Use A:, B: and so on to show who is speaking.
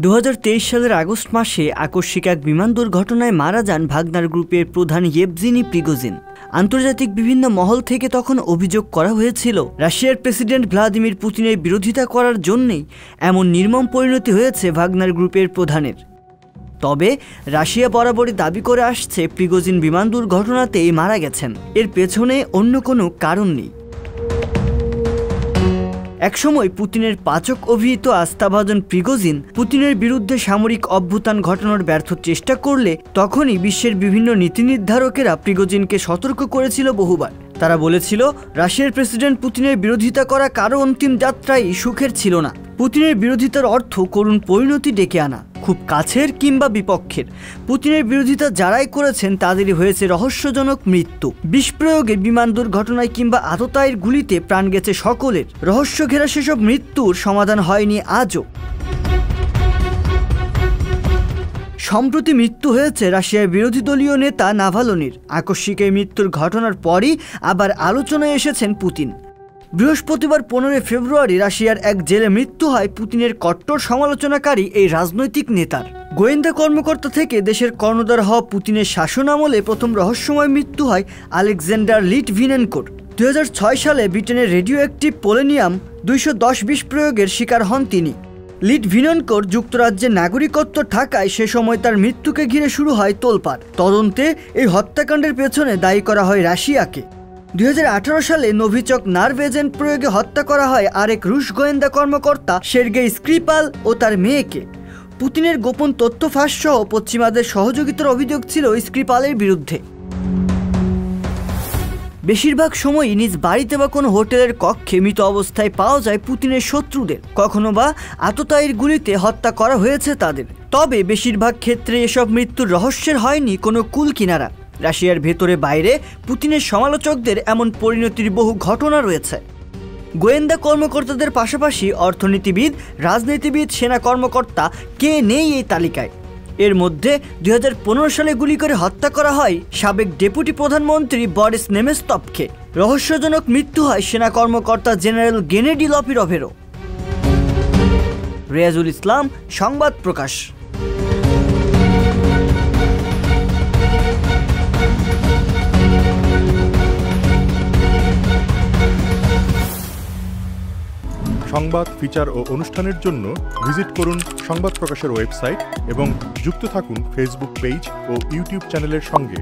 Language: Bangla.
A: 2023 সালের আগস্ট মাসে আকস্মিক এক বিমান দুর্ঘটনায় মারা যান ভাগনার গ্রুপের প্রধান ইয়েভজেনি প্রিগোজিন। আন্তর্জাতিক বিভিন্ন মহল থেকে তখন অভিযোগ করা হয়েছিল রাশিয়ার প্রেসিডেন্ট ভ্লাদিমির পুতিনের বিরোধিতা করার জন্যই এমন নির্মম পরিণতি হয়েছে ভাগনার গ্রুপের প্রধানের। তবে রাশিয়া বরাবরই দাবি করে আসছে প্রিগোজিন বিমান দুর্ঘটনাতেই মারা গেছেন, এর পেছনে অন্য কোনো কারণ নেই। একসময় পুতিনের পাচক অভিহিত আস্থাভাজন প্রিগোজিন পুতিনের বিরুদ্ধে সামরিক অভ্যুত্থান ঘটানোর ব্যর্থ চেষ্টা করলে তখনই বিশ্বের বিভিন্ন নীতি নির্ধারকেরা প্রিগোজিনকে সতর্ক করেছিল বহুবার। তারা বলেছিল রাশিয়ার প্রেসিডেন্ট পুতিনের বিরোধিতা করা কারো অন্তিম যাত্রাই সুখের ছিল না। পুতিনের বিরোধিতার অর্থ করুণ পরিণতি ডেকে আনা, খুব কাছের কিংবা বিপক্ষের। পুতিনের বিরোধিতা যারাই করেছেন তাদেরই হয়েছে রহস্যজনক মৃত্যু। বিষ প্রয়োগে, বিমান দুর্ঘটনায় কিংবা আততায়ীর গুলিতে প্রাণ গেছে সকলের। রহস্য ঘেরা সেসব মৃত্যুর সমাধান হয়নি আজও। সম্প্রতি মৃত্যু হয়েছে রাশিয়ার বিরোধী দলীয় নেতা নাভালনির। আকস্মিক এই মৃত্যুর ঘটনার পরই আবার আলোচনায় এসেছেন পুতিন। বৃহস্পতিবার 15 ফেব্রুয়ারি রাশিয়ার এক জেলে মৃত্যু হয় পুতিনের কট্টর সমালোচনাকারী এই রাজনৈতিক নেতার। গোয়েন্দা কর্মকর্তা থেকে দেশের কর্ণধার হওয়া পুতিনের শাসনামলে প্রথম রহস্যময় মৃত্যু হয় আলেকজান্ডার লিটভিনেনকোর। 2006 সালে ব্রিটেনের রেডিও অ্যাক্টিভ পোলোনিয়াম 210 বিষ প্রয়োগের শিকার হন তিনি। লিটভিনেনকোর যুক্তরাজ্যের নাগরিকত্ব থাকায় সে সময় তার মৃত্যুকে ঘিরে শুরু হয় তোলপাড়। তদন্তে এই হত্যাকাণ্ডের পেছনে দায়ী করা হয় রাশিয়াকে। 2018 সালে নোভিচক নার্ভ এজেন্ট প্রয়োগে হত্যা করা হয় আরেক রুশ গোয়েন্দা কর্মকর্তা সের্গেই স্ক্রিপাল ও তার মেয়েকে। পুতিনের গোপন তথ্য ফাঁস সহ পশ্চিমাদের সহযোগিতার অভিযোগ ছিল স্ক্রিপালের বিরুদ্ধে। বেশিরভাগ সময়ই নিজ বাড়িতে বা কোনো হোটেলের কক্ষে মৃত অবস্থায় পাওয়া যায় পুতিনের শত্রুদের, কখনো বা আততায়ীর গুলিতে হত্যা করা হয়েছে তাদের। তবে বেশিরভাগ ক্ষেত্রে এসব মৃত্যুর রহস্যের হয়নি কোনো কুল কিনারা। রাশিয়ার ভেতরে বাইরে পুতিনের সমালোচকদের এমন পরিণতির বহু ঘটনা রয়েছে। গোয়েন্দা কর্মকর্তাদের পাশাপাশি অর্থনীতিবিদ, রাজনীতিবিদ, সেনা কর্মকর্তা কে নেই এই তালিকায়। এর মধ্যে 2015 সালে গুলি করে হত্যা করা হয় সাবেক ডেপুটি প্রধানমন্ত্রী বরিস নেমেস্তভকে। রহস্যজনক মৃত্যু হয় সেনা কর্মকর্তা জেনারেল গেনেডি লপিরভেরও। রিয়াজুল ইসলাম, সংবাদ প্রকাশ।
B: সংবাদ, ফিচার ও অনুষ্ঠানের জন্য ভিজিট করুন সংবাদ প্রকাশের ওয়েবসাইট এবং যুক্ত থাকুন ফেসবুক পেজ ও ইউটিউব চ্যানেলের সঙ্গে।